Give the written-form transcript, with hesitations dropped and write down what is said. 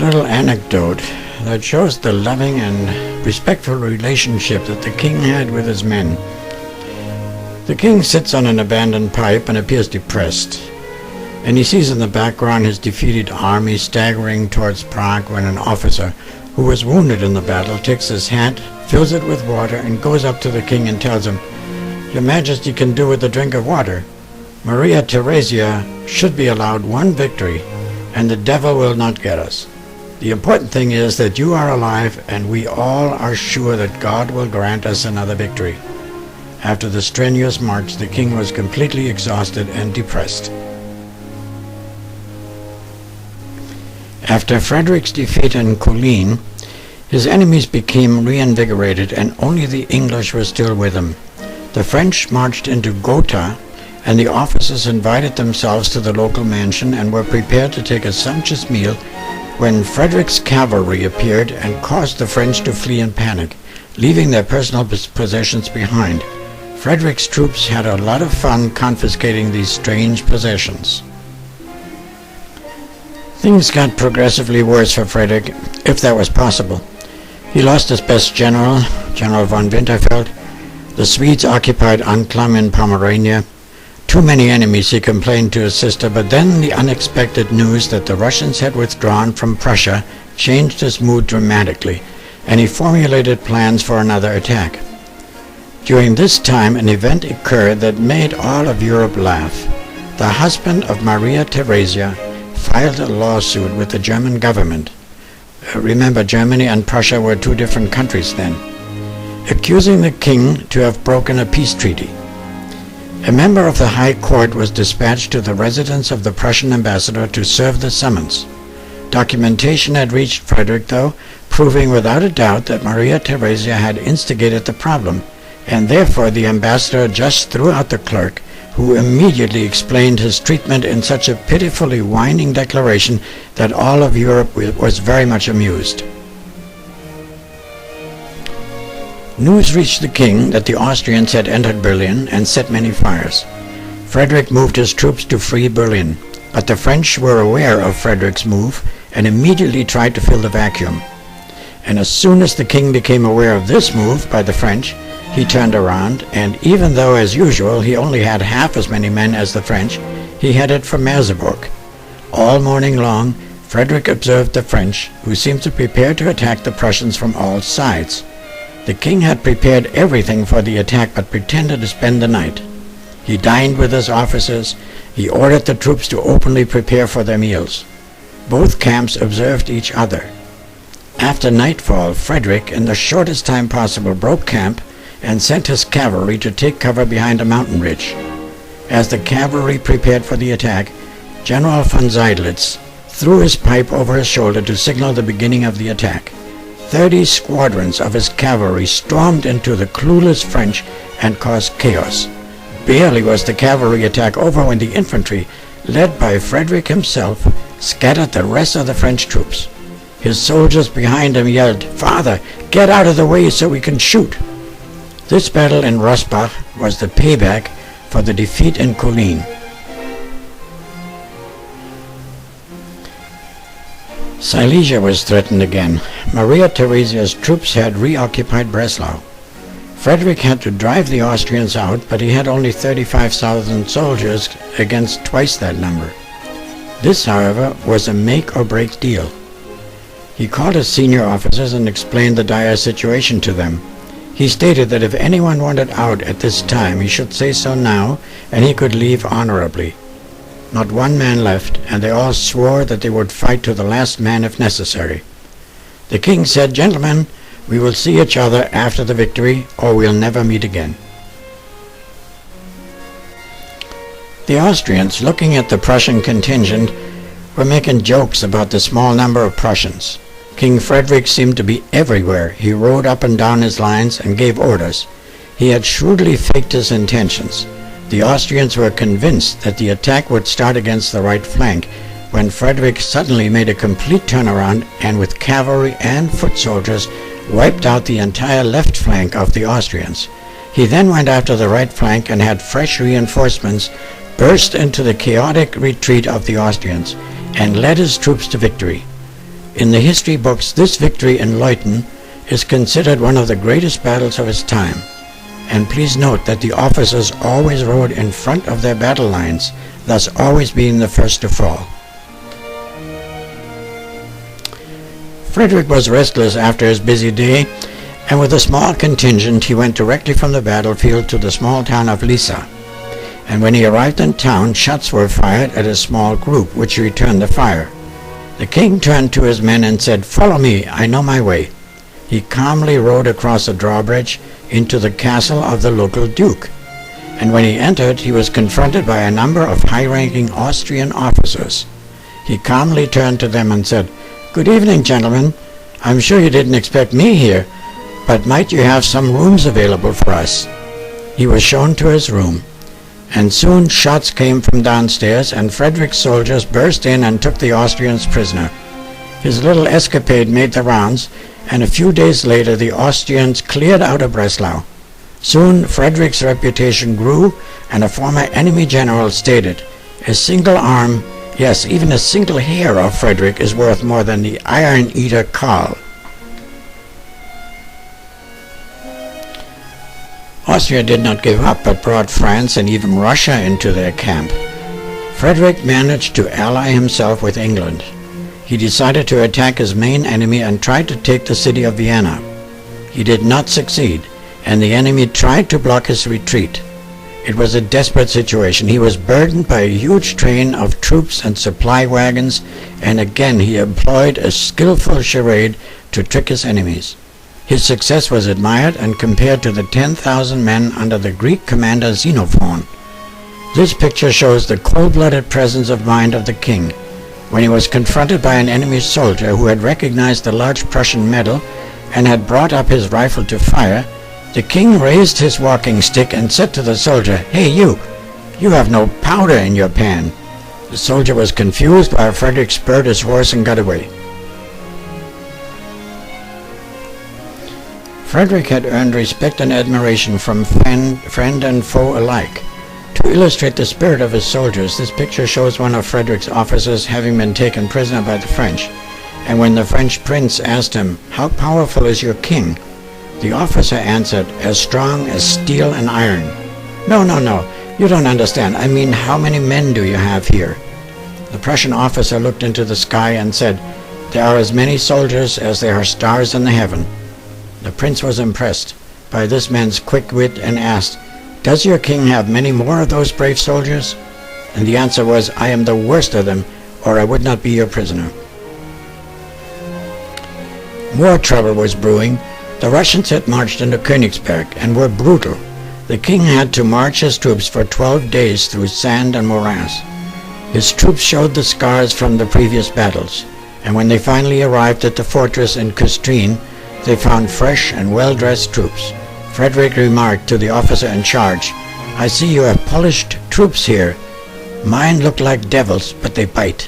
little anecdote that shows the loving and respectful relationship that the king had with his men. The king sits on an abandoned pipe and appears depressed, and he sees in the background his defeated army staggering towards Prague when an officer who was wounded in the battle takes his hat, fills it with water, and goes up to the king and tells him, "Your Majesty can do with a drink of water. Maria Theresia should be allowed one victory, and the devil will not get us. The important thing is that you are alive, and we all are sure that God will grant us another victory." After the strenuous march, the king was completely exhausted and depressed. After Frederick's defeat in Kolin, his enemies became reinvigorated, and only the English were still with him. The French marched into Gotha, and the officers invited themselves to the local mansion and were prepared to take a sumptuous meal when Frederick's cavalry appeared and caused the French to flee in panic, leaving their personal possessions behind. Frederick's troops had a lot of fun confiscating these strange possessions. Things got progressively worse for Frederick, if that was possible. He lost his best general, General von Winterfeld. The Swedes occupied Anklam in Pomerania. Too many enemies, he complained to his sister, but then the unexpected news that the Russians had withdrawn from Prussia changed his mood dramatically, and he formulated plans for another attack. During this time, an event occurred that made all of Europe laugh. The husband of Maria Theresia filed a lawsuit with the German government. Remember, Germany and Prussia were two different countries then, accusing the king to have broken a peace treaty. A member of the High Court was dispatched to the residence of the Prussian ambassador to serve the summons. Documentation had reached Frederick, though, proving without a doubt that Maria Theresia had instigated the problem, and therefore the ambassador just threw out the clerk, who immediately explained his treatment in such a pitifully whining declaration that all of Europe was very much amused. News reached the king that the Austrians had entered Berlin and set many fires. Frederick moved his troops to free Berlin, but the French were aware of Frederick's move and immediately tried to fill the vacuum. And as soon as the king became aware of this move by the French, he turned around, and even though, as usual, he only had half as many men as the French, he headed for Merseburg. All morning long, Frederick observed the French, who seemed to prepare to attack the Prussians from all sides. The king had prepared everything for the attack, but pretended to spend the night. He dined with his officers. He ordered the troops to openly prepare for their meals. Both camps observed each other. After nightfall, Frederick, in the shortest time possible, broke camp and sent his cavalry to take cover behind a mountain ridge. As the cavalry prepared for the attack, General von Seydlitz threw his pipe over his shoulder to signal the beginning of the attack. 30 squadrons of his cavalry stormed into the clueless French and caused chaos. Barely was the cavalry attack over when the infantry, led by Frederick himself, scattered the rest of the French troops. His soldiers behind him yelled, "Father, get out of the way so we can shoot!" This battle in Rosbach was the payback for the defeat in Kolin. Silesia was threatened again. Maria Theresia's troops had reoccupied Breslau. Frederick had to drive the Austrians out, but he had only 35,000 soldiers against twice that number. This, however, was a make-or-break deal. He called his senior officers and explained the dire situation to them. He stated that if anyone wanted out at this time, he should say so now, and he could leave honorably. Not one man left, and they all swore that they would fight to the last man if necessary. The king said, "Gentlemen, we will see each other after the victory, or we'll never meet again." The Austrians, looking at the Prussian contingent, were making jokes about the small number of Prussians. King Frederick seemed to be everywhere. He rode up and down his lines and gave orders. He had shrewdly faked his intentions. The Austrians were convinced that the attack would start against the right flank, when Frederick suddenly made a complete turnaround and with cavalry and foot soldiers wiped out the entire left flank of the Austrians. He then went after the right flank and had fresh reinforcements burst into the chaotic retreat of the Austrians and led his troops to victory. In the history books, this victory in Leuthen is considered one of the greatest battles of its time. And please note that the officers always rode in front of their battle lines, thus always being the first to fall. Frederick was restless after his busy day, and with a small contingent he went directly from the battlefield to the small town of Lissa. And when he arrived in town, shots were fired at a small group, which returned the fire. The king turned to his men and said, "Follow me, I know my way." He calmly rode across the drawbridge into the castle of the local duke. And when he entered, he was confronted by a number of high-ranking Austrian officers. He calmly turned to them and said, "Good evening, gentlemen. I'm sure you didn't expect me here, but might you have some rooms available for us?" He was shown to his room, and soon shots came from downstairs, and Frederick's soldiers burst in and took the Austrians prisoner. His little escapade made the rounds, and a few days later the Austrians cleared out of Breslau. Soon Frederick's reputation grew, and a former enemy general stated, "A single arm, yes, even a single hair of Frederick is worth more than the iron-eater Karl." Austria did not give up, but brought France and even Russia into their camp. Frederick managed to ally himself with England. He decided to attack his main enemy and tried to take the city of Vienna. He did not succeed, and the enemy tried to block his retreat. It was a desperate situation. He was burdened by a huge train of troops and supply wagons, and again he employed a skillful charade to trick his enemies. His success was admired and compared to the 10,000 men under the Greek commander Xenophon. This picture shows the cold-blooded presence of mind of the king. When he was confronted by an enemy soldier who had recognized the large Prussian medal and had brought up his rifle to fire, the king raised his walking stick and said to the soldier, "Hey, you have no powder in your pan." The soldier was confused while Frederick spurred his horse and got away. Frederick had earned respect and admiration from friend and foe alike. To illustrate the spirit of his soldiers, this picture shows one of Frederick's officers having been taken prisoner by the French, and when the French prince asked him, "How powerful is your king?" the officer answered, "As strong as steel and iron." No, you don't understand. I mean, how many men do you have here?" The Prussian officer looked into the sky and said, "There are as many soldiers as there are stars in the heaven." The prince was impressed by this man's quick wit and asked, "Does your king have many more of those brave soldiers?" And the answer was, "I am the worst of them, or I would not be your prisoner." More trouble was brewing. The Russians had marched into Königsberg and were brutal. The king had to march his troops for 12 days through sand and morass. His troops showed the scars from the previous battles, and when they finally arrived at the fortress in Küstrin, they found fresh and well-dressed troops. Frederick remarked to the officer in charge, "I see you have polished troops here. Mine look like devils, but they bite."